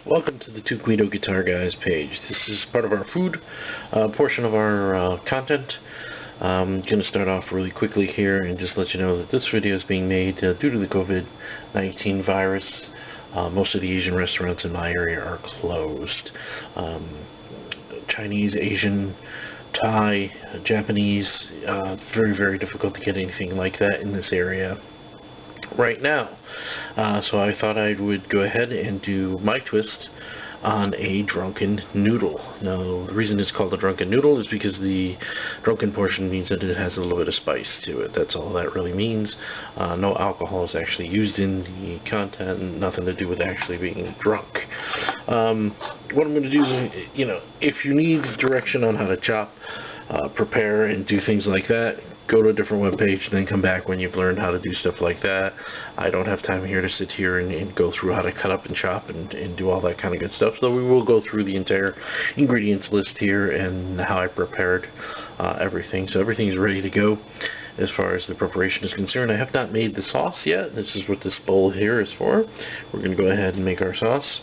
Welcome to the Two Guido Guitar Guys page. This is part of our food portion of our content. I'm going to start off really quickly here and just let you know that this video is being made due to the COVID-19 virus. Most of the Asian restaurants in my area are closed. Chinese, Asian, Thai, Japanese, very, very difficult to get anything like that in this area right now. So I thought I would go ahead and do my twist on a drunken noodle. Now, the reason it's called a drunken noodle is because the drunken portion means that it has a little bit of spice to it. That's all that really means. No alcohol is actually used in the content, nothing to do with actually being drunk. What I'm going to do is, if you need direction on how to chop, prepare, and do things like that, go to a different web page, then come back when you've learned how to do stuff like that. I don't have time here to sit here and go through how to cut up and chop and do all that kind of good stuff, so we will go through the entire ingredients list here and how I prepared everything. So everything's ready to go as far as the preparation is concerned. I have not made the sauce yet. This is what this bowl here is for. We're going to go ahead and make our sauce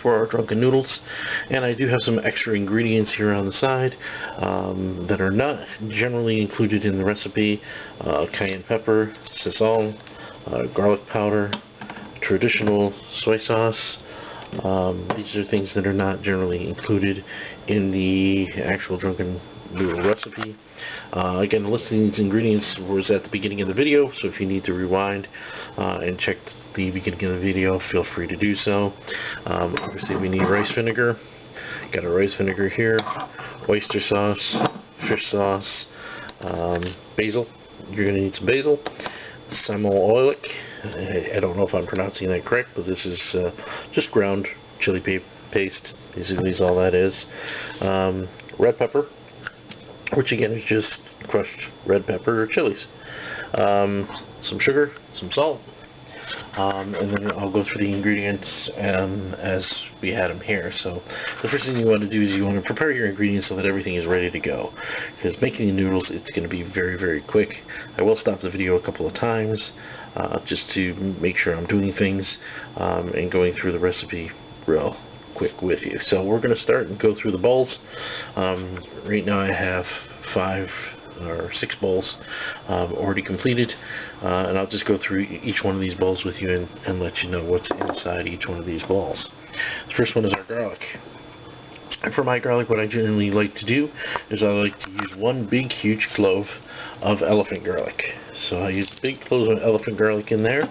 for our drunken noodles, and I do have some extra ingredients here on the side that are not generally included in the recipe. Cayenne pepper, sisal, garlic powder, traditional soy sauce. These are things that are not generally included in the actual drunken noodle recipe. Again, the list of these ingredients was at the beginning of the video, so if you need to rewind and check the beginning of the video, feel free to do so. Obviously we need rice vinegar. Got a rice vinegar here, oyster sauce, fish sauce, basil. You're going to need some basil, simol oilic. I don't know if I'm pronouncing that correct, but this is just ground chili paste, basically is all that is. Red pepper, which again is just crushed red pepper or chilies. Some sugar, some salt, and then I'll go through the ingredients as we had them here. So the first thing you want to do is you want to prepare your ingredients so that everything is ready to go, because making the noodles, it's going to be very, very quick. I will stop the video a couple of times just to make sure I'm doing things and going through the recipe real quick with you. So we're going to start and go through the bowls. Right now I have 5 or 6 bowls already completed, and I'll just go through each one of these bowls with you and let you know what's inside each one of these bowls. The first one is our garlic. And for my garlic, what I generally like to do is I like to use one big huge clove of elephant garlic. So I use big cloves of elephant garlic in there,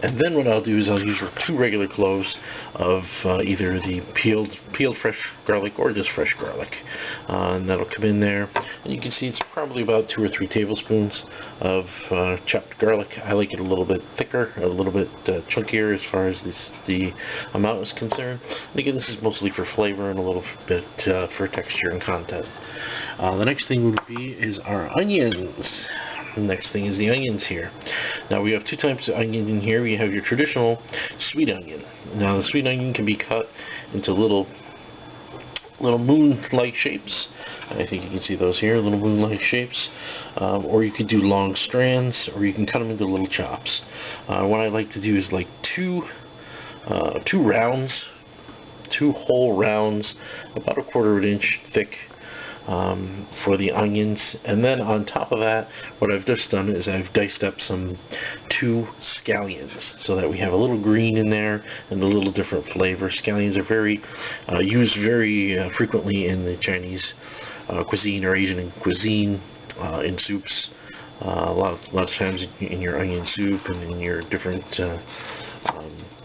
and then what I'll do is I'll use 2 regular cloves of either the peeled fresh garlic or just fresh garlic, and that'll come in there. And you can see it's probably about 2 or 3 tablespoons of chopped garlic. I like it a little bit thicker, a little bit chunkier as far as the amount is concerned. And again, this is mostly for flavor and a little bit for texture and content. The next thing would be our onions. The next thing is the onions here. Now we have 2 types of onion in here. We have your traditional sweet onion. Now the sweet onion can be cut into little moon-like shapes. I think you can see those here, little moon-like shapes. Or you could do long strands, or you can cut them into little chops. What I like to do is like two rounds, 2 whole rounds, about 1/4 of an inch thick, for the onions. And then on top of that, what I've just done is I've diced up some 2 scallions so that we have a little green in there and a little different flavor. Scallions are used very frequently in the Chinese cuisine or Asian cuisine, in soups. A lot of times in your onion soup and in your different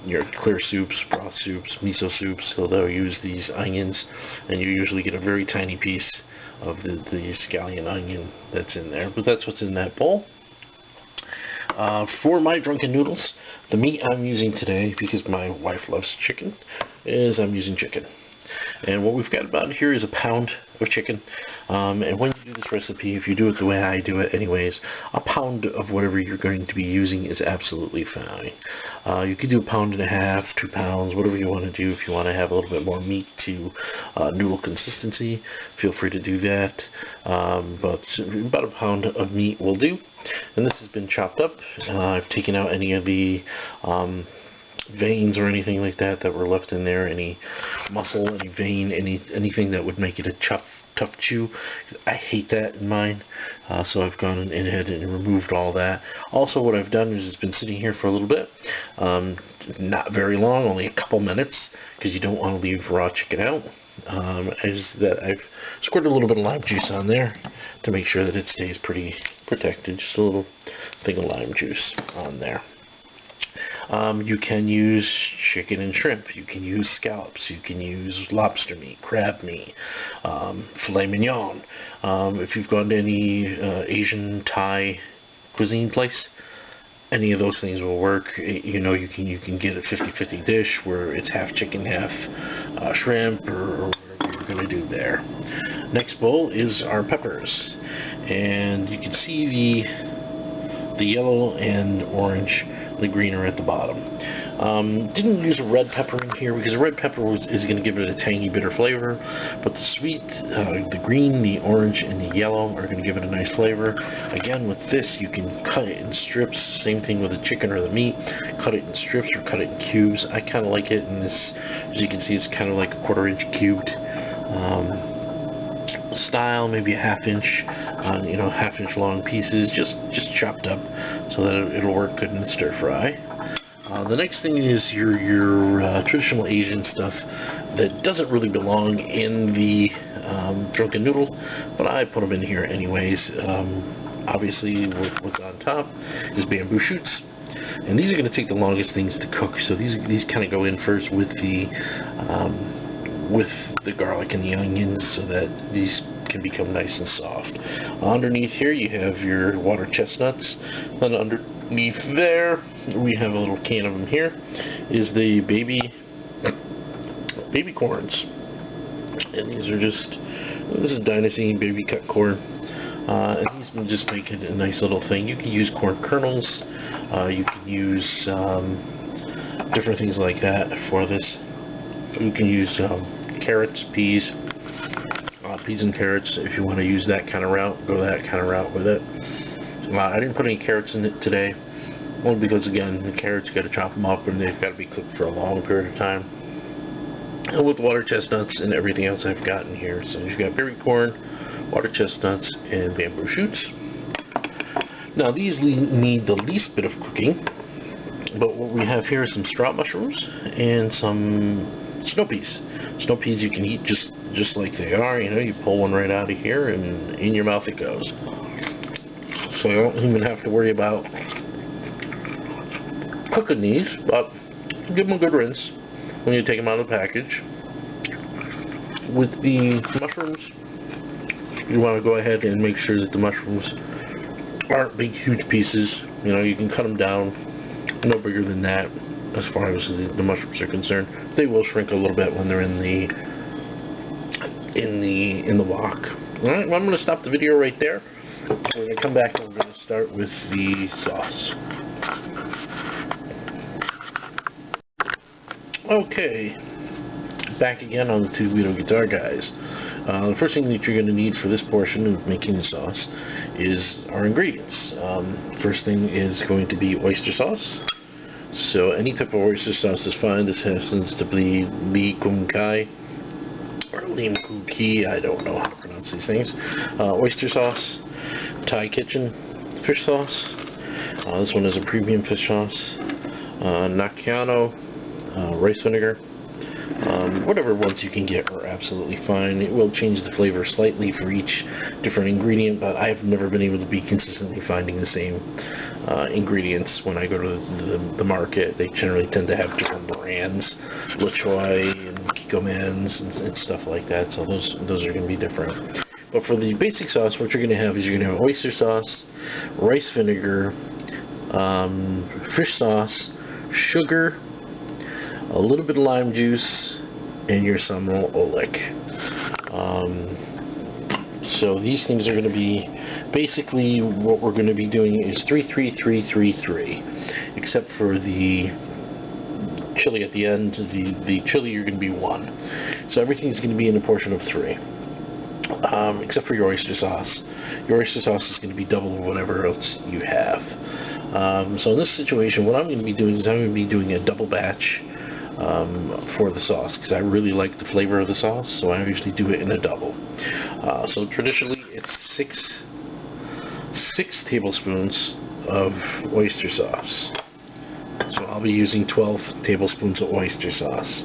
your clear soups, broth soups, miso soups, so they'll use these onions, and you usually get a very tiny piece of the scallion onion that's in there, but that's what's in that bowl. For my drunken noodles, the meat I'm using today, because my wife loves chicken, is I'm using chicken. And what we've got about here is 1 pound of chicken. And when you do this recipe, if you do it the way I do it anyways, 1 pound of whatever you're going to be using is absolutely fine. You could do 1.5 pounds, 2 pounds, whatever you want to do. If you want to have a little bit more meat to noodle consistency, feel free to do that. But about 1 pound of meat will do. And this has been chopped up. I've taken out any of the veins or anything like that that were left in there, any muscle, any vein, anything that would make it a tough chew. I hate that in mine, so I've gone ahead and removed all that. Also, what I've done is it's been sitting here for a little bit, not very long, only a couple minutes, because you don't want to leave raw chicken out. Is that I've squirted a little bit of lime juice on there to make sure that it stays pretty protected. Just a little thing of lime juice on there. You can use chicken and shrimp. You can use scallops. You can use lobster meat, crab meat, filet mignon. If you've gone to any Asian Thai cuisine place, any of those things will work. You know, you can get a 50-50 dish where it's half chicken, half shrimp, or whatever you're going to do there. Next bowl is our peppers, and you can see the yellow and orange. The green are at the bottom. Didn't use a red pepper in here because the red pepper is going to give it a tangy, bitter flavor, but the sweet, the green, the orange, and the yellow are going to give it a nice flavor. Again, with this, you can cut it in strips. Same thing with the chicken or the meat. Cut it in strips or cut it in cubes. I kind of like it in this. As you can see, it's kind of like a 1/4 inch cubed style, maybe a 1/2 inch, you know, 1/2 inch long pieces, just chopped up, so that it'll work good in the stir fry. The next thing is your traditional Asian stuff that doesn't really belong in the drunken noodle, but I put them in here anyways. Obviously, what's on top is bamboo shoots, and these are going to take the longest things to cook. So these kind of go in first with the garlic and the onions, so that these can become nice and soft. Underneath here you have your water chestnuts, and underneath there we have a little can of them. Here is the baby corns, and these are just, this is Dynasty baby cut corn, and these will just make it a nice little thing. You can use corn kernels, you can use different things like that for this. You can use carrots, peas and carrots. If you want to use that kind of route, go that kind of route with it. I didn't put any carrots in it today, only because, again, the carrots, got to chop them up and they've got to be cooked for a long period of time. And with water chestnuts and everything else I've got in here. So you've got berry corn, water chestnuts, and bamboo shoots. Now these need the least bit of cooking, but what we have here is some sprout mushrooms and some snow peas. Snow peas you can eat just like they are. You know, you pull one right out of here and in your mouth it goes. So you don't even have to worry about cooking these, but give them a good rinse when you take them out of the package. With the mushrooms, you want to go ahead and make sure that the mushrooms aren't big, huge pieces. You know, you can cut them down no bigger than that as far as the mushrooms are concerned. They will shrink a little bit when they're in the wok. Alright, well, I'm going to stop the video right there. We're going to come back and we're going to start with the sauce. Okay, back again on the Two Guido Guitar Guys. The first thing that you're going to need for this portion of making the sauce is our ingredients. First thing is going to be oyster sauce. So any type of oyster sauce is fine. This happens to be Lee Kum Kai or Lim Ku Ki. I don't know how to pronounce these things. Oyster sauce, Thai Kitchen fish sauce. This one is a premium fish sauce. Nakano rice vinegar. Whatever ones you can get are absolutely fine. It will change the flavor slightly for each different ingredient, but I've never been able to be consistently finding the same ingredients when I go to the market. They generally tend to have different brands, Le Choi and Kikkoman's and stuff like that, so those are going to be different. But for the basic sauce, what you're going to have is you're going to have oyster sauce, rice vinegar, fish sauce, sugar, a little bit of lime juice, and your Samuel Oleg. So these things are going to be, basically what we're going to be doing is 3-3-3-3-3, except for the chili at the end. The chili, you're going to be 1. So everything's going to be in a portion of 3. Except for your oyster sauce. Your oyster sauce is going to be double of whatever else you have. So in this situation, what I'm going to be doing is I'm going to be doing a double batch for the sauce, because I really like the flavor of the sauce, so I usually do it in a double. So traditionally it's six tablespoons of oyster sauce. So I'll be using 12 tablespoons of oyster sauce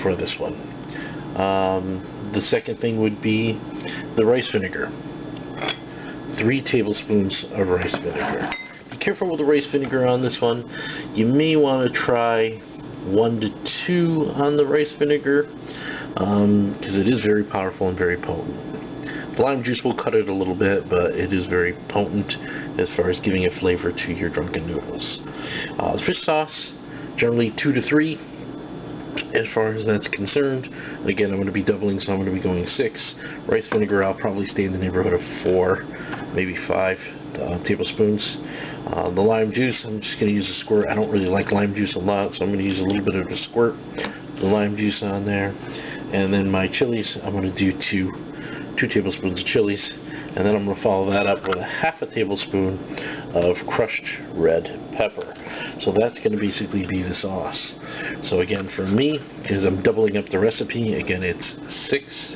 for this one. The second thing would be the rice vinegar. 3 tablespoons of rice vinegar. Be careful with the rice vinegar on this one. You may want to try 1 to 2 on the rice vinegar, because it is very powerful and very potent. The lime juice will cut it a little bit, but it is very potent as far as giving a flavor to your drunken noodles. The fish sauce, generally 2 to 3 as far as that's concerned. Again, I'm going to be doubling, so I'm going to be going 6. Rice vinegar, I'll probably stay in the neighborhood of 4, maybe 5 tablespoons. The lime juice, I'm just going to use a squirt. I don't really like lime juice a lot, so I'm going to use a little bit of a squirt of the lime juice on there. And then my chilies, I'm going to do 2 tablespoons of chilies, and then I'm going to follow that up with a half a tablespoon of crushed red pepper. So that's going to basically be the sauce. So again, for me, because I'm doubling up the recipe, again it's 6,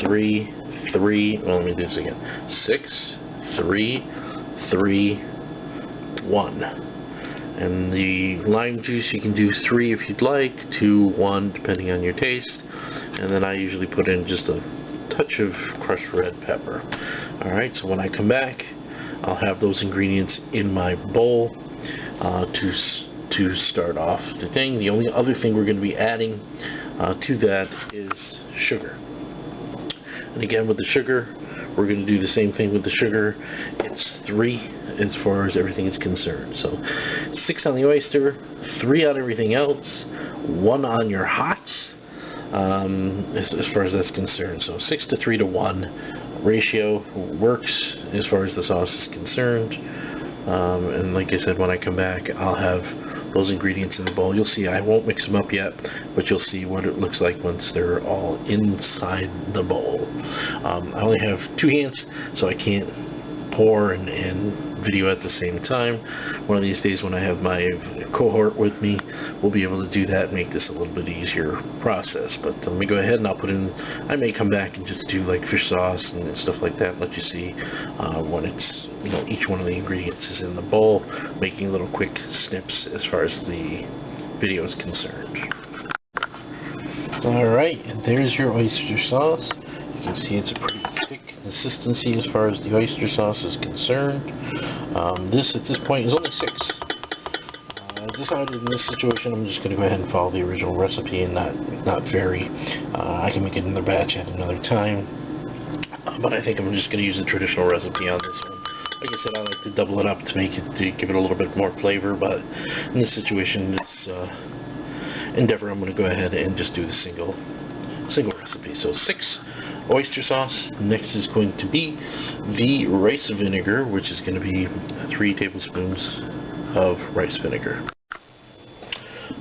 3, 3, well, let me do this again, 6, 3, 3, 1. And the lime juice, you can do 3 if you'd like, 2, 1, depending on your taste. And then I usually put in just a touch of crushed red pepper. Alright, so when I come back, I'll have those ingredients in my bowl to start off the thing. The only other thing we're going to be adding to that is sugar. And again, with the sugar, we're going to do the same thing with the sugar. It's 3 as far as everything is concerned. So 6 on the oyster, 3 on everything else, 1 on your hots, as far as that's concerned. So 6 to 3 to 1 ratio works as far as the sauce is concerned. And like I said, when I come back, I'll have those ingredients in the bowl. You'll see I won't mix them up yet, but you'll see what it looks like once they're all inside the bowl. I only have 2 hands, so I can't pour and video at the same time. One of these days when I have my cohort with me, we'll be able to do that and make this a little bit easier process. But let me go ahead and I'll put in, I may come back and just do like fish sauce and stuff like that, let you see when it's, you know, each one of the ingredients is in the bowl, making little quick snips as far as the video is concerned. Alright, and there's your oyster sauce. You can see it's a pretty thick consistency as far as the oyster sauce is concerned. This at this point is only 6. I decided in this situation I'm just going to go ahead and follow the original recipe and not vary. I can make another batch at another time, but I think I'm just going to use the traditional recipe on this one. Like I said, I like to double it up to give it a little bit more flavor, but in this situation, this endeavor, I'm going to go ahead and just do the single recipe. So 6 oyster sauce. Next is going to be the rice vinegar, which is going to be 3 tablespoons of rice vinegar.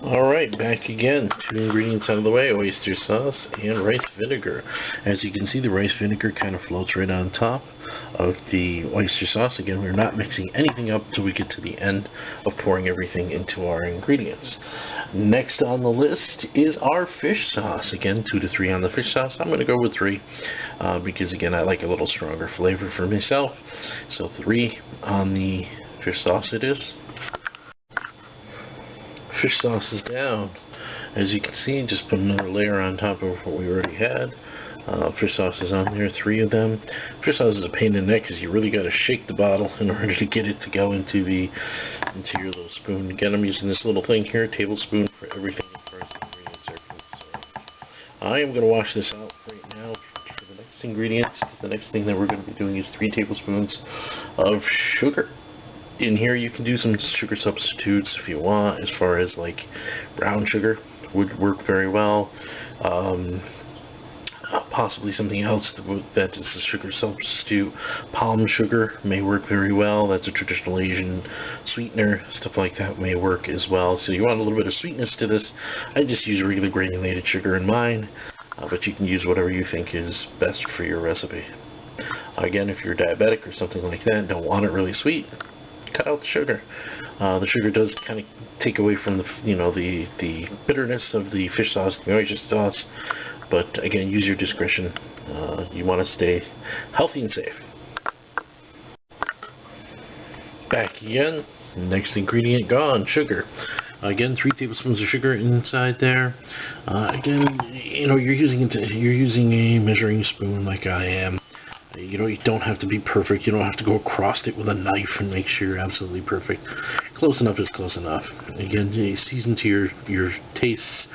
Alright, back again. 2 ingredients out of the way, oyster sauce and rice vinegar. As you can see, the rice vinegar kind of floats right on top of the oyster sauce. Again, we're not mixing anything up until we get to the end of pouring everything into our ingredients. Next on the list is our fish sauce. Again, 2 to 3 on the fish sauce. I'm going to go with 3 because, again, I like a little stronger flavor for myself. So 3 on the fish sauce it is. Fish sauce is down. As you can see, just put another layer on top of what we already had. Fish sauce is on there, 3 of them. Fish sauce is a pain in the neck because you really got to shake the bottle in order to get it to go into your little spoon. Again, I'm using this little thing here, tablespoon for everything as far as the ingredients are concerned. I am going to wash this out right now for the next ingredients, because the next thing that we're going to be doing is 3 tablespoons of sugar. In here you can do some sugar substitutes if you want, as far as like brown sugar would work very well. Possibly something else that is a sugar substitute. Palm sugar may work very well. That's a traditional Asian sweetener. Stuff like that may work as well. So you want a little bit of sweetness to this. I just use regular granulated sugar in mine, but you can use whatever you think is best for your recipe. Again, if you're diabetic or something like that and don't want it really sweet, cut out the sugar. The sugar does kind of take away from the bitterness of the fish sauce, the oyster sauce. But again, use your discretion. You want to stay healthy and safe. Back again. Next ingredient gone, sugar. Again, 3 tablespoons of sugar inside there. Again, you're using a measuring spoon like I am. You don't have to be perfect. You don't have to go across it with a knife and make sure you're absolutely perfect. Close enough is close enough. Again, season to your tastes.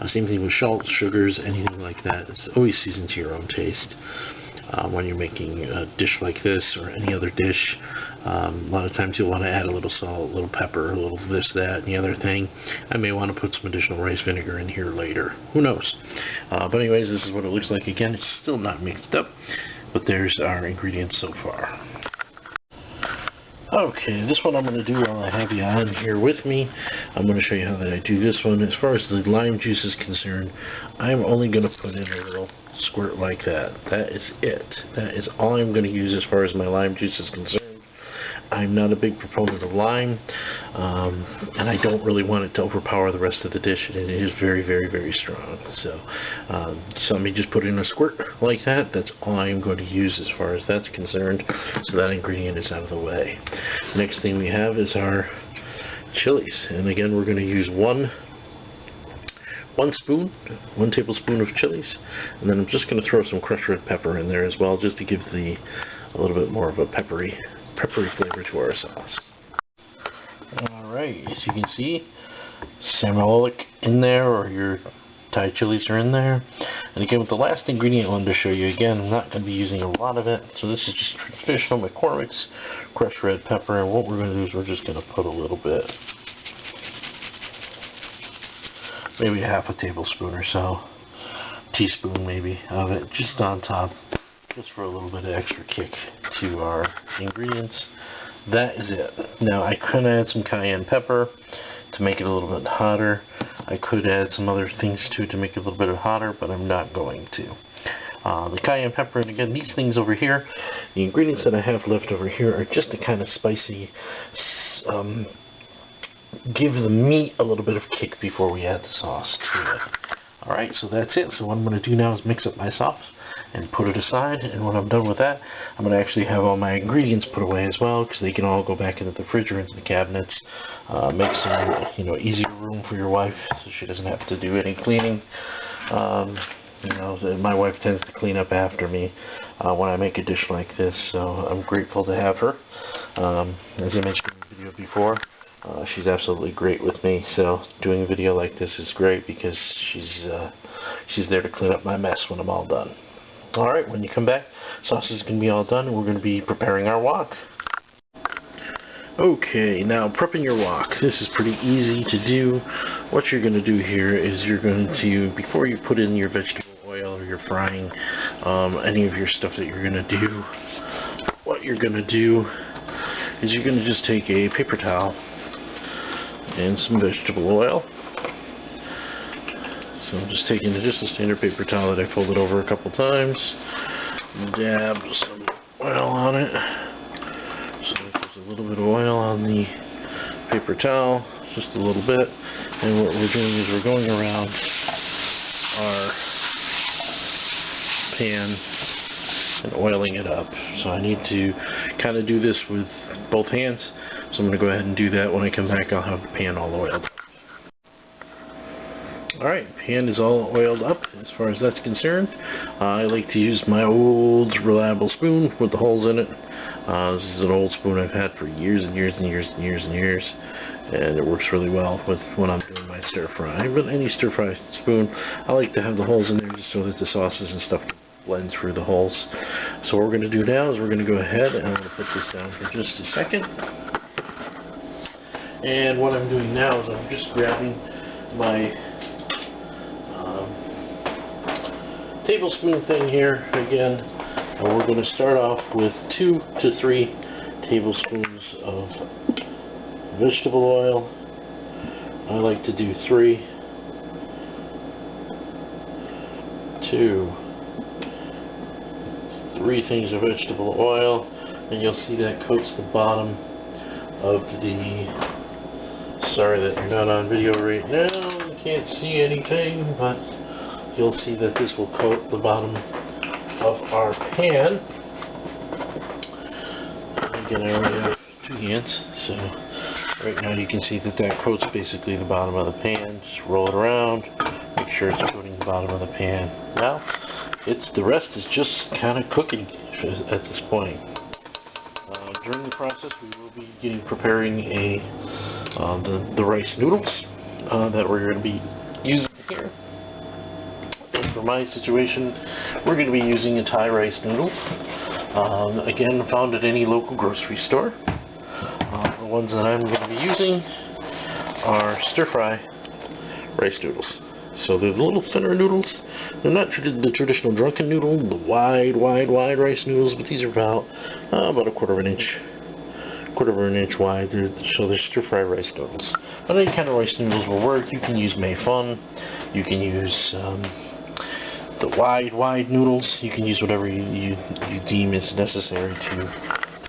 Same thing with salt, sugars, anything like that. It's always season to your own taste. When you're making a dish like this or any other dish, a lot of times you'll want to add a little salt, a little pepper, a little this, that, and the other thing. I may want to put some additional rice vinegar in here later. Who knows? But anyways, this is what it looks like. Again, it's still not mixed up, but there's our ingredients so far. Okay, this one I'm going to do while I have you on here with me. I'm going to show you how that I do this one. As far as the lime juice is concerned, I'm only going to put in a little squirt like that. That is it. That is all I'm going to use as far as my lime juice is concerned. I'm not a big proponent of lime, and I don't really want it to overpower the rest of the dish. It is very, very, very strong. So let me just put in a squirt like that. That's all I'm going to use as far as that's concerned. So that ingredient is out of the way. Next thing we have is our chilies, and again, we're going to use one tablespoon of chilies, and then I'm just going to throw some crushed red pepper in there as well, just to give a little bit more of a peppery flavor to our sauce. Alright, as you can see, Samuelic in there, or your Thai chilies are in there. And again, with the last ingredient I wanted to show you, again, I'm not going to be using a lot of it, so this is just traditional McCormick's crushed red pepper, and what we're going to do is we're just going to put a little bit, maybe half a tablespoon or so, teaspoon maybe, of it, just on top, just for a little bit of extra kick to our ingredients. That is it. Now, I could add some cayenne pepper to make it a little bit hotter. I could add some other things to it to make it a little bit hotter, but I'm not going to. The cayenne pepper, and again, these things over here, the ingredients that I have left over here are just to kind of spicy, give the meat a little bit of kick before we add the sauce to it. Alright, so that's it. So what I'm going to do now is mix up my sauce and put it aside, and when I'm done with that, I'm going to actually have all my ingredients put away as well, because they can all go back into the fridge or into the cabinets. Make some easier room for your wife so she doesn't have to do any cleaning. My wife tends to clean up after me when I make a dish like this, so I'm grateful to have her. As I mentioned in the video before, she's absolutely great with me, so doing a video like this is great because she's there to clean up my mess when I'm all done. Alright, when you come back, sauce is going to be all done, and we're going to be preparing our wok. Okay, now prepping your wok. This is pretty easy to do. What you're going to do here is you're going to, before you put in your vegetable oil or you're frying any of your stuff that you're going to do, what you're going to do is you're going to just take a paper towel and some vegetable oil. So I'm just taking just a standard paper towel that I folded over a couple times, dab some oil on it. So there's a little bit of oil on the paper towel, just a little bit, and what we're doing is we're going around our pan and oiling it up. So I need to kind of do this with both hands, so I'm going to go ahead and do that. When I come back, I'll have the pan all oiled up. Alright, pan is all oiled up as far as that's concerned. I like to use my old reliable spoon with the holes in it. This is an old spoon I've had for years and years and years and years and years, and it works really well with when I'm doing my stir fry. But any stir fry spoon, I like to have the holes in there just so that the sauces and stuff can blend through the holes. So what we're going to do now is we're going to go ahead and I'm going to put this down for just a second. And what I'm doing now is I'm just grabbing my tablespoon thing here again, and we're going to start off with 2 to 3 tablespoons of vegetable oil. I like to do 3, 2, 3 things of vegetable oil, and you'll see that coats the bottom of the... Sorry that you're not on video right now, you can't see anything, but you'll see that this will coat the bottom of our pan. Again, I only have 2 hands, so right now you can see that that coats basically the bottom of the pan. Just roll it around, make sure it's coating the bottom of the pan. Now, the rest is just kind of cooking at this point. During the process, we will be preparing the rice noodles that we're going to be using here. And for my situation, we're going to be using a Thai rice noodle. Again, found at any local grocery store. The ones that I'm going to be using are stir-fry rice noodles. So they're the little thinner noodles. They're not the traditional drunken noodle, the wide rice noodles, but these are about a quarter of an inch wide. So they're stir-fry rice noodles. But any kind of rice noodles will work. You can use Mei Fun. You can use the wide noodles. You can use whatever you deem is necessary to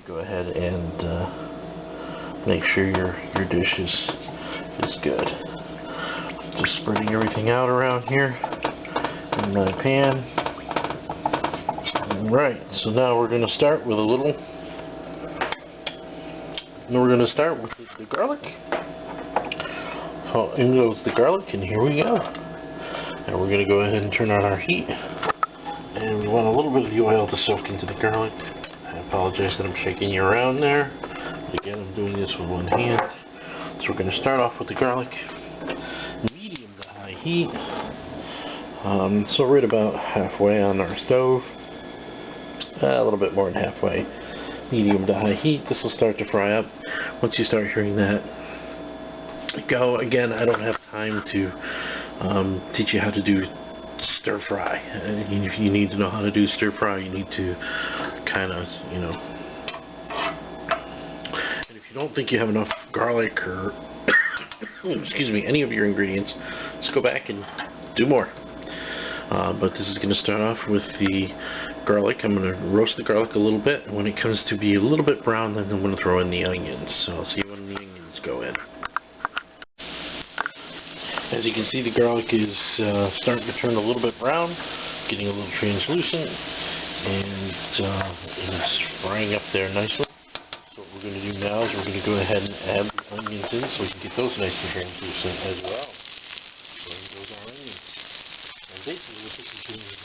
go ahead and make sure your dish is good. Just spreading everything out around here in my pan. Alright, so now we're going to start with the garlic. So in goes the garlic, and here we go. And we're going to go ahead and turn on our heat. And we want a little bit of the oil to soak into the garlic. I apologize that I'm shaking you around there. Again, I'm doing this with one hand. So we're going to start off with the garlic. Medium to high heat. So right about halfway on our stove. A little bit more than halfway. Medium to high heat. This will start to fry up. Once you start hearing that go, again, I don't have time to teach you how to do stir fry. If you need to know how to do stir fry, you need to kind of, and if you don't think you have enough garlic or excuse me, any of your ingredients, just go back and do more. But this is going to start off with the garlic. I'm going to roast the garlic a little bit. When it comes to be a little bit brown, then I'm going to throw in the onions. So I'll see when the onions go in. As you can see, the garlic is starting to turn a little bit brown, getting a little translucent, and it's frying up there nicely. So what we're going to do now is we're going to go ahead and add the onions in so we can get those nice and translucent as well. So there goes our onions. And basically what this is doing is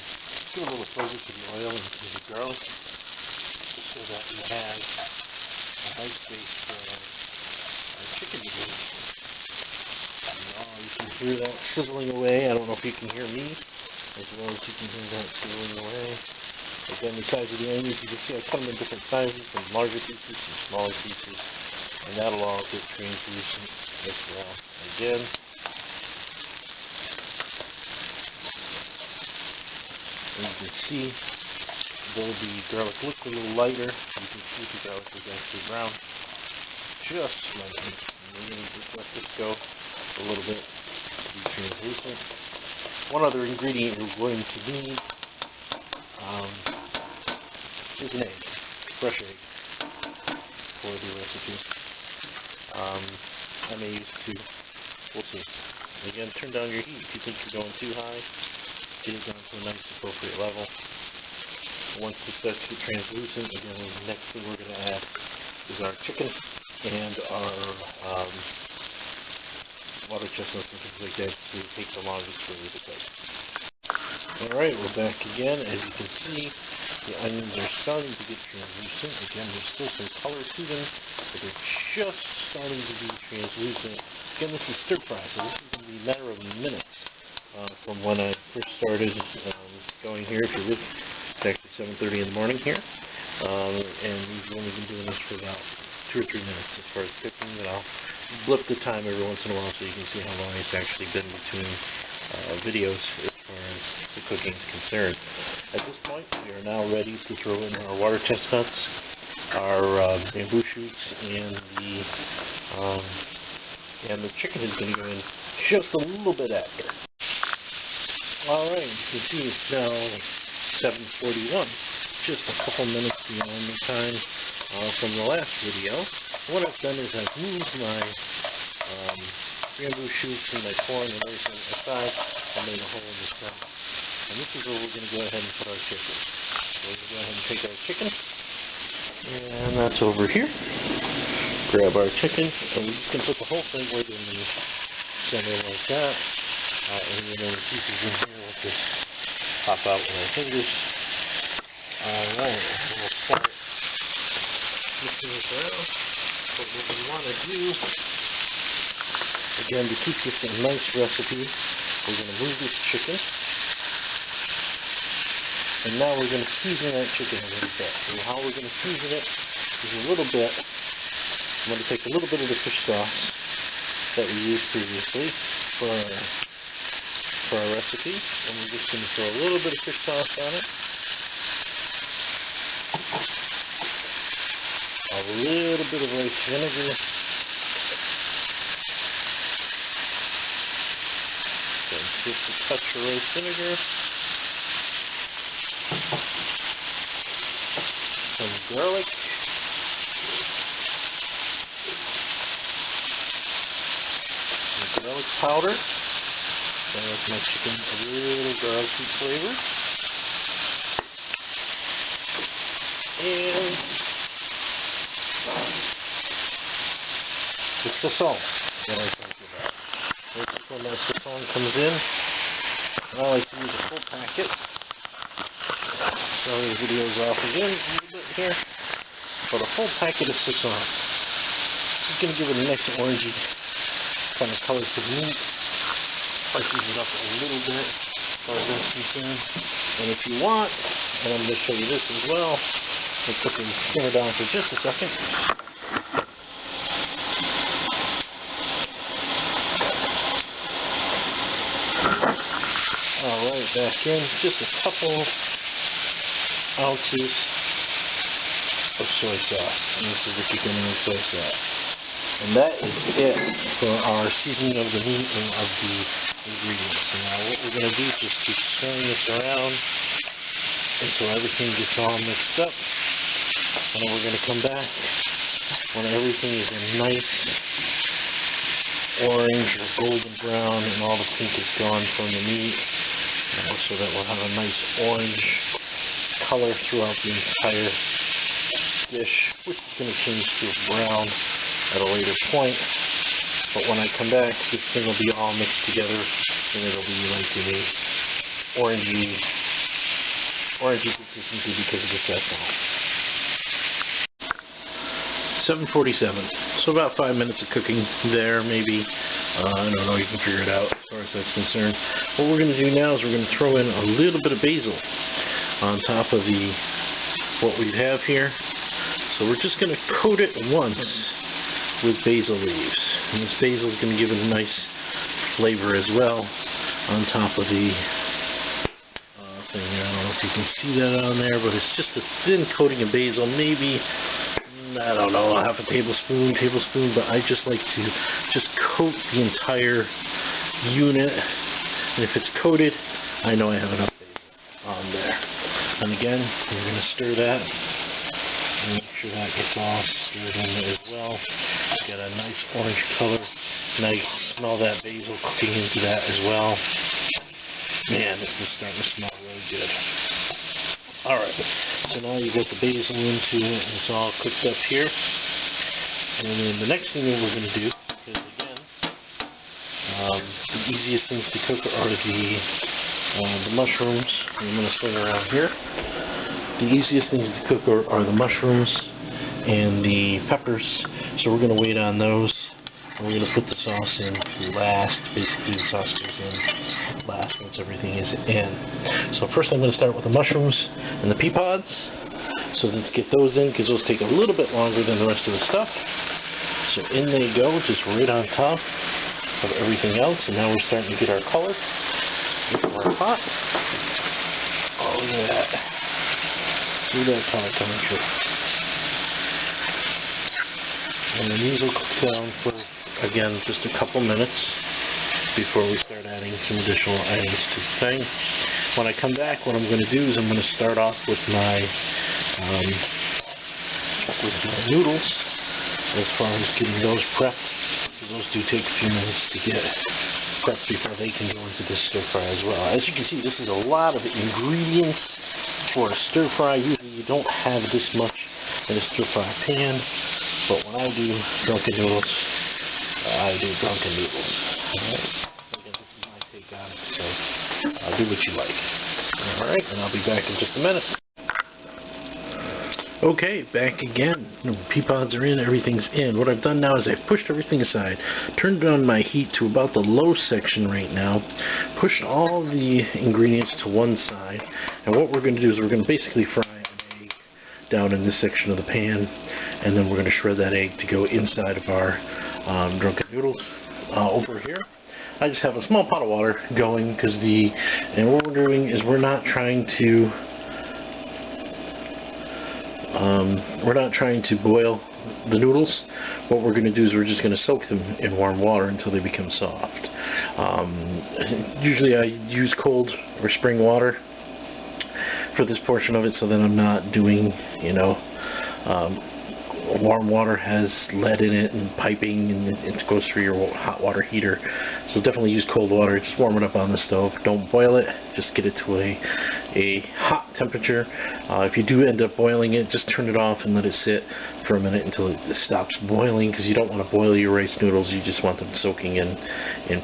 give a little flavor to the oil and to the garlic, just so that we have a nice base chicken to do. You can hear that sizzling away. I don't know if you can hear me as well as you can hear that sizzling away. Again, the size of the onions, you can see I cut them in different sizes, some larger pieces, some smaller pieces, and that'll all get translucent as well. Again, as you can see, though the garlic looks a little lighter, you can see the garlic is actually brown just slightly. And we're going to just let this go a little bit to be translucent. One other ingredient you're going to need is an egg, fresh egg, for the recipe. I may use 2. We'll see. Again, turn down your heat if you think you're going too high. Get it down to a nice appropriate level. Once it starts to get translucent, again, the next thing we're going to add is our chicken and our water chestnuts and things like that to take the longest for the cook. Alright, we're back again. As you can see, the onions are starting to get translucent. Again, there's still some color to them, but they're just starting to be translucent. Again, this is stir fry, so this is going to be a matter of minutes from when I first started going here to this. It's actually 7:30 in the morning here, and we've only been doing this for about 2 or 3 minutes as far as cooking, and I'll blip the time every once in a while so you can see how long it's actually been between videos as far as the cooking is concerned. At this point, we are now ready to throw in our water chestnuts, our bamboo shoots, and the chicken is going to go in just a little bit after. Alright, you can see it's now 7:41, just a couple minutes beyond the time from the last video. What I've done is I've moved my bamboo shoots and my corn and everything aside. I made a hole in the front. And this is where we're going to go ahead and put our chicken. So we're going to go ahead and take our chicken. And that's over here. Grab our chicken. And we're just going to put the whole thing right in the center like that. And then the pieces in here will just pop out with our fingers. Alright, we'll start mixing this around. But what we want to do, again, to keep this a nice recipe, we're going to move this chicken. And now we're going to season that chicken a little bit. And how we're going to season it is a little bit. I'm going to take a little bit of the fish sauce that we used previously for our recipe. And we're just going to throw a little bit of fish sauce on it. A little bit of rice vinegar. And just a touch of rice vinegar. Some garlic. Some garlic powder. That makes my chicken a little garlicky flavor. And the sazon that I talked about. This is when that sazon comes in. I like to use a full packet. Sorry, the video's off again a little bit here. But a full packet of sazon. It's going to give it a nice orangey kind of color to the meat. Spices it up a little bit as far as that's concerned. And if you want, and I'm going to show you this as well, we'll put the simmer down for just a second. Alright, back in just a couple ounces of soy sauce. And this is the beginning of soy sauce. And that is it for our seasoning of the meat and of the ingredients. And now what we're going to do is just keep stirring this around until everything gets all mixed up. And then we're going to come back when everything is a nice orange or golden brown and all the pink is gone from the meat. So that we'll have a nice orange color throughout the entire dish, which is going to change to brown at a later point. But when I come back, this thing will be all mixed together and it'll be like a orangey consistency because of the alcohol. 7:47. So about 5 minutes of cooking there, maybe. I don't know, you can figure it out as far as that's concerned. What we're going to do now is we're going to throw in a little bit of basil on top of what we have here. So we're just going to coat it once with basil leaves. And this basil is going to give it a nice flavor as well on top of the thing. I don't know if you can see that on there, but it's just a thin coating of basil, maybe, I don't know, half a tablespoon, but I just like to just coat the entire unit. And if it's coated, I know I have enough basil on there. And again, we're going to stir that and make sure that gets all stirred in there as well. Get a nice orange color. Nice. Smell that basil cooking into that as well. Man, this is starting to smell really good. Alright, so now you got the basil into it and it's all cooked up here. And then the next thing that we're going to do, because again, the easiest things to cook are the mushrooms. I'm going to swing around here. The easiest things to cook are the mushrooms and the peppers. So we're going to wait on those. And we're going to put the sauce in last. Basically, the sauce goes in last once everything is in. So first I'm going to start with the mushrooms and the pea pods. So let's get those in because those take a little bit longer than the rest of the stuff. So in they go, just right on top of everything else. And now we're starting to get our color into our pot. Oh, look at that. See that color coming through. And then these will cook down for, again, just a couple minutes before we start adding some additional items to the thing. When I come back, what I'm going to do is I'm going to start off with my with my noodles as far as getting those prepped. Those do take a few minutes to get prepped before they can go into this stir fry as well. As you can see, this is a lot of ingredients for a stir fry. Usually you don't have this much in a stir fry pan, but when I do drunken noodles, I do drunken noodles. Alright, again, this is my take on it, so do what you like. Alright, and I'll be back in just a minute. Okay, back again. Pea pods are in, everything's in. What I've done now is I've pushed everything aside, turned down my heat to about the low section right now, pushed all the ingredients to one side, and what we're going to do is we're going to basically fry an egg down in this section of the pan, and then we're going to shred that egg to go inside of our drunken noodles. Over here, I just have a small pot of water going, and what we're doing is we're not trying to boil the noodles. What we're going to do is we're just going to soak them in warm water until they become soft. Usually I use cold or spring water for this portion of it, so that I'm not doing, warm water has lead in it and piping, and it goes through your hot water heater. So definitely use cold water. Just warm it up on the stove. Don't boil it. Just get it to a hot temperature. If you do end up boiling it, just turn it off and let it sit for a minute until it stops boiling, because you don't want to boil your rice noodles. You just want them soaking in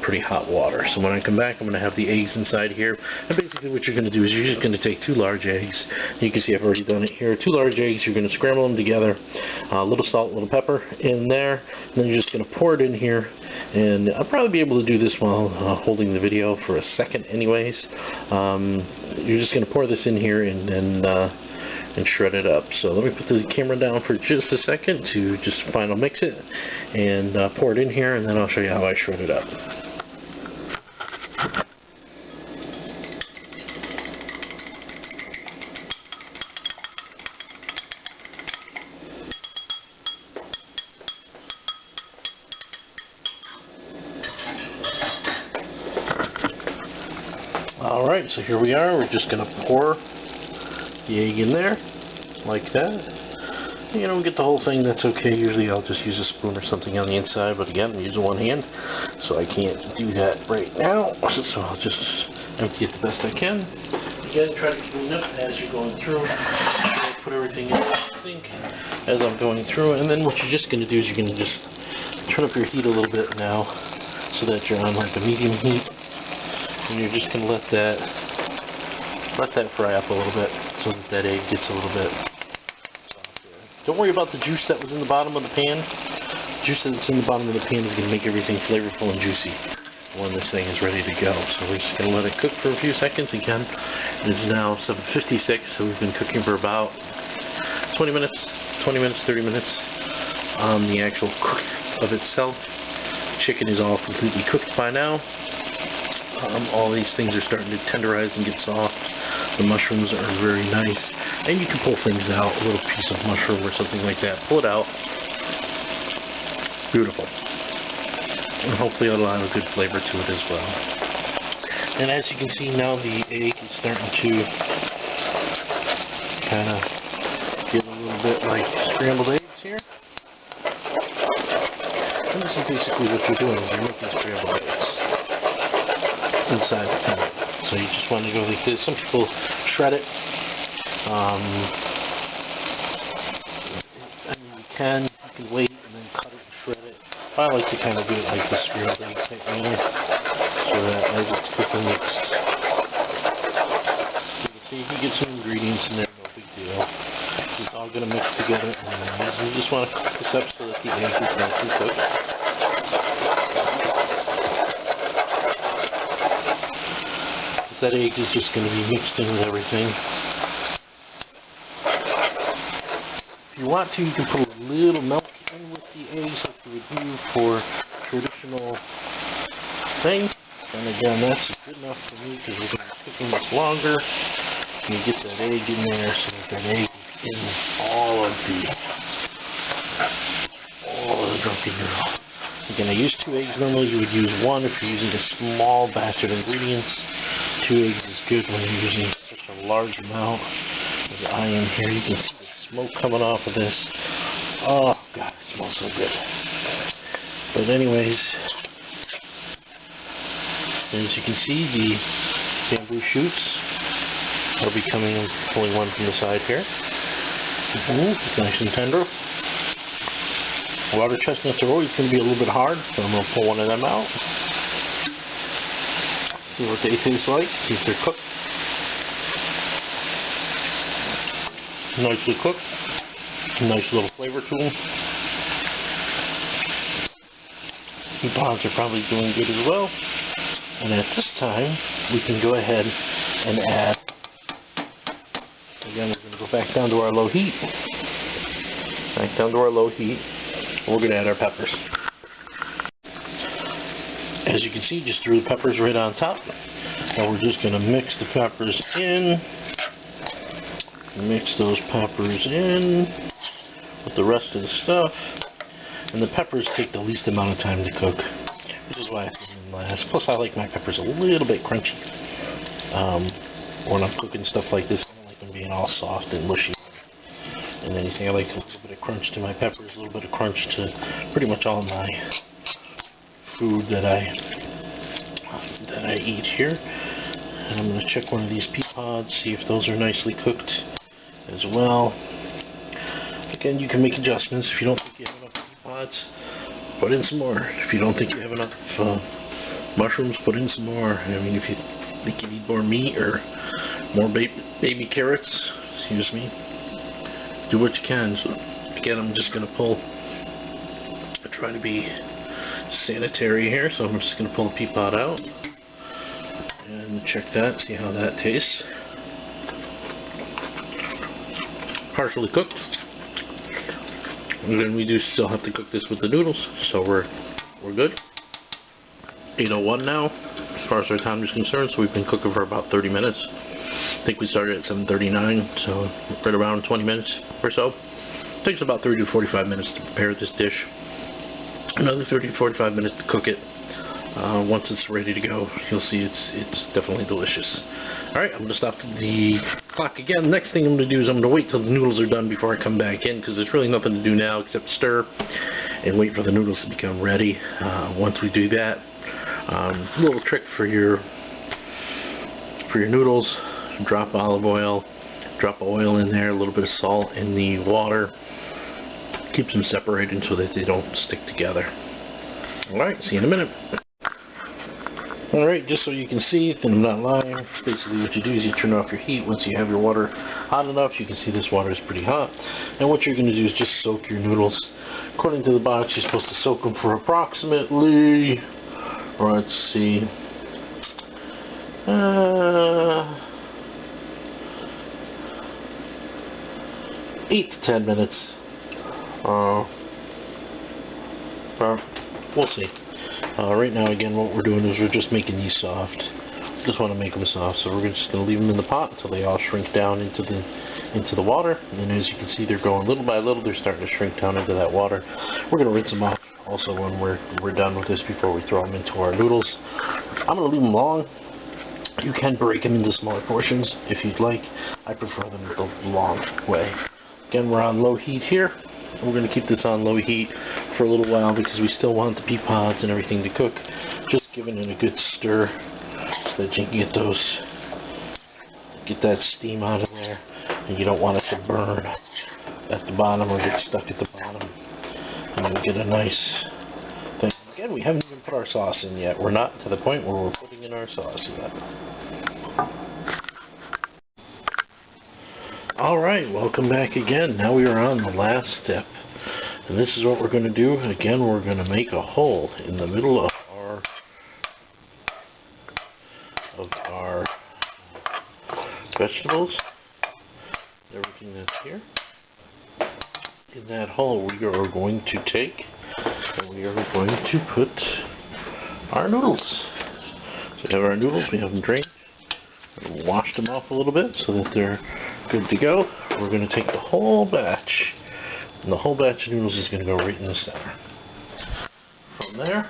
pretty hot water. So when I come back, I'm going to have the eggs inside here. And basically what you're going to do is you're just going to take 2 large eggs. You can see I've already done it here. 2 large eggs. You're going to scramble them together. A little salt, a little pepper in there. And then you're just going to pour it in here. And I'll probably be able to do this while holding the video for a second anyways. You're just going to pour this in here and shred it up. So let me put the camera down for just a second to just final mix it and pour it in here, and then I'll show you how I shred it up. Alright, so here we are. We're just going to pour the egg in there, like that. You don't get the whole thing, that's okay. Usually I'll just use a spoon or something on the inside, but again, I'm using one hand, so I can't do that right now. So I'll just empty it the best I can. Again, try to clean up as you're going through. Put everything in the sink as I'm going through, and then what you're just going to do is you're going to just turn up your heat a little bit now, so that you're on like a medium heat. And you're just going to let that fry up a little bit so that egg gets a little bit softer. Don't worry about the juice that was in the bottom of the pan. The juice that's in the bottom of the pan is going to make everything flavorful and juicy when this thing is ready to go. So we're just going to let it cook for a few seconds again. It is now 7:56, so we've been cooking for about 20 minutes, 30 minutes on the actual cook of itself. Chicken is all completely cooked by now. All these things are starting to tenderize and get soft. The mushrooms are very nice. And you can pull things out, a little piece of mushroom or something like that. Pull it out. Beautiful. And hopefully it'll have a good flavor to it as well. And as you can see now, the egg is starting to kind of get a little bit like scrambled eggs here. And this is basically what you're doing. You're making scrambled eggs inside the pan. So you just want to go like this. Some people shred it. I mean, you can wait and then cut it and shred it. I like to kind of do it like this scrambled egg type manner, so that as it's cooking, it's, you can see you get some ingredients in there, no big deal. It's all going to mix together, and you just want to cook this up so that the egg is nicely cooked. That egg is just going to be mixed in with everything. If you want to, you can put a little milk in with the eggs like you would do for traditional thing. And again, that's good enough for me because we're going to be cooking this longer. And you get that egg in there so that egg is in all of the drunken noodle. Again, I use 2 eggs. Normally you would use 1 if you're using a small batch of ingredients. 2 eggs is good when you're using such a large amount as I am here. You can see the smoke coming off of this. Oh God, it smells so good. But anyways, as you can see, the bamboo shoots will be pulling one from the side here. It's nice and tender. Water chestnuts are always going to be a little bit hard, so I'm going to pull one of them out. See what they taste like, see if they're cooked. Nicely cooked. Nice little flavor to them. The pods are probably doing good as well. And at this time, we can go ahead and add, again, we're going to go back down to our low heat. Back down to our low heat. We're going to add our peppers. As you can see, just threw the peppers right on top. Now we're just going to mix the peppers in. Mix those peppers in with the rest of the stuff. And the peppers take the least amount of time to cook, which is why I put them in last. Plus, I like my peppers a little bit crunchy. When I'm cooking stuff like this, I don't like them being all soft and mushy and anything. I like a little bit of crunch to my peppers, a little bit of crunch to pretty much all my food that I eat here. And I'm going to check one of these pea pods, see if those are nicely cooked as well. Again, you can make adjustments. If you don't think you have enough pea pods, put in some more. If you don't think you have enough mushrooms, put in some more. I mean, if you think you need more meat or more baby carrots, excuse me, do what you can. So again, I'm just going to try to be sanitary here, so I'm just going to pull the pea pod out and check that, see how that tastes. Partially cooked. And then we do still have to cook this with the noodles, so we're good. 8:01 now, as far as our time is concerned, so we've been cooking for about 30 minutes. I think we started at 7:39, so right around 20 minutes or so. It takes about 30 to 45 minutes to prepare this dish. Another 30 to 45 minutes to cook it. Once it's ready to go, you'll see it's definitely delicious. Alright, I'm going to stop the clock again. Next thing I'm going to do is I'm going to wait till the noodles are done before I come back in, because there's really nothing to do now except stir and wait for the noodles to become ready. Once we do that, a little trick for your noodles: drop olive oil, drop oil in there, a little bit of salt in the water. Keeps them separated so that they don't stick together. Alright, see you in a minute. Alright, just so you can see that I'm not lying, basically what you do is you turn off your heat. Once you have your water hot enough, you can see this water is pretty hot. And what you're going to do is just soak your noodles. According to the box, you're supposed to soak them for approximately, let's see, 8 to 10 minutes. We'll see. Right now, again, what we're doing is we're just making these soft. Just want to make them soft, so we're just going to leave them in the pot until they all shrink down into the water. And then, as you can see, they're going little by little. They're starting to shrink down into that water. We're going to rinse them off also when we're done with this before we throw them into our noodles. I'm going to leave them long. You can break them into smaller portions if you'd like. I prefer them the long way. Again, we're on low heat here. We're going to keep this on low heat for a little while because we still want the pea pods and everything to cook. Just giving it a good stir so that you can get that steam out of there, and you don't want it to burn at the bottom or get stuck at the bottom. And we get a nice thing. Again, we haven't even put our sauce in yet. We're not to the point where we're putting in our sauce yet. Alright, welcome back again. Now we are on the last step. And this is what we're going to do. Again, we're going to make a hole in the middle of our vegetables. Everything that's here. In that hole we are going to take and we are going to put our noodles. So we have our noodles, we have them drained. Washed them off a little bit so that they're good to go. We're going to take the whole batch, and the whole batch of noodles is going to go right in the center. From there,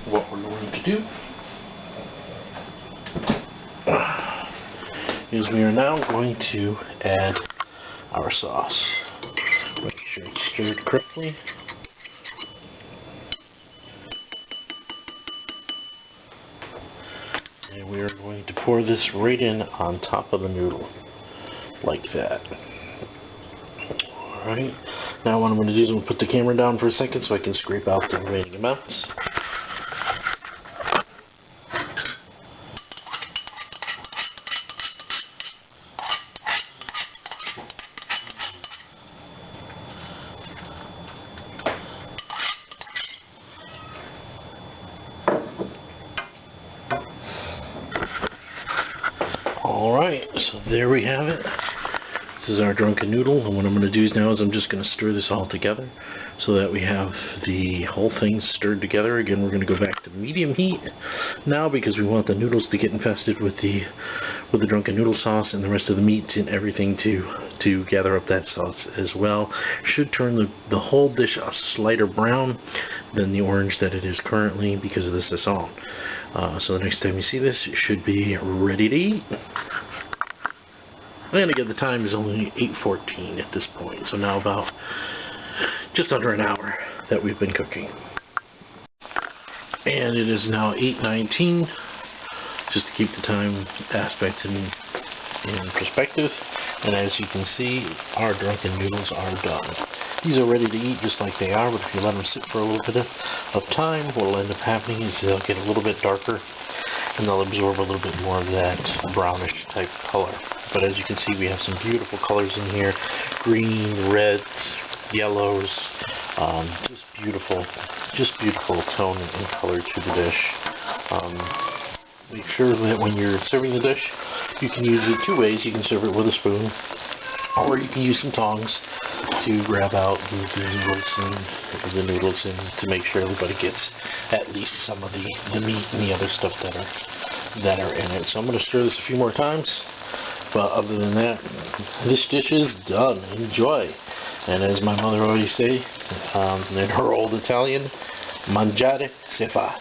what we're going to do is we are now going to add our sauce. sure it's stirred correctly. And we are going to pour this right in on top of the noodle, like that. Alright, now what I'm going to do is I'm going to put the camera down for a second so I can scrape out the remaining amounts. Alright, so there we have it. This is our drunken noodle, and what I'm going to do now is I'm just going to stir this all together so that we have the whole thing stirred together. Again, we're going to go back to medium heat now because we want the noodles to get infested with the drunken noodle sauce and the rest of the meat and everything to gather up that sauce as well. Should turn the whole dish a slighter brown than the orange that it is currently because of the sazon. So the next time you see this, it should be ready to eat. And again, the time is only 8:14 at this point, so now about just under an hour that we've been cooking. And it is now 8:19, just to keep the time aspect in perspective. And as you can see, our drunken noodles are done. These are ready to eat just like they are, but if you let them sit for a little bit of time, what will end up happening is they'll get a little bit darker and they'll absorb a little bit more of that brownish type color. But as you can see, we have some beautiful colors in here: green, reds, yellows, just beautiful tone and color to the dish. Make sure that when you're serving the dish, you can use it two ways. You can serve it with a spoon, or you can use some tongs to grab out the noodles and to make sure everybody gets at least some of the meat and the other stuff that are in it. So I'm going to stir this a few more times. But other than that, this dish is done. Enjoy. And as my mother always say, in her old Italian, mangiare si fa.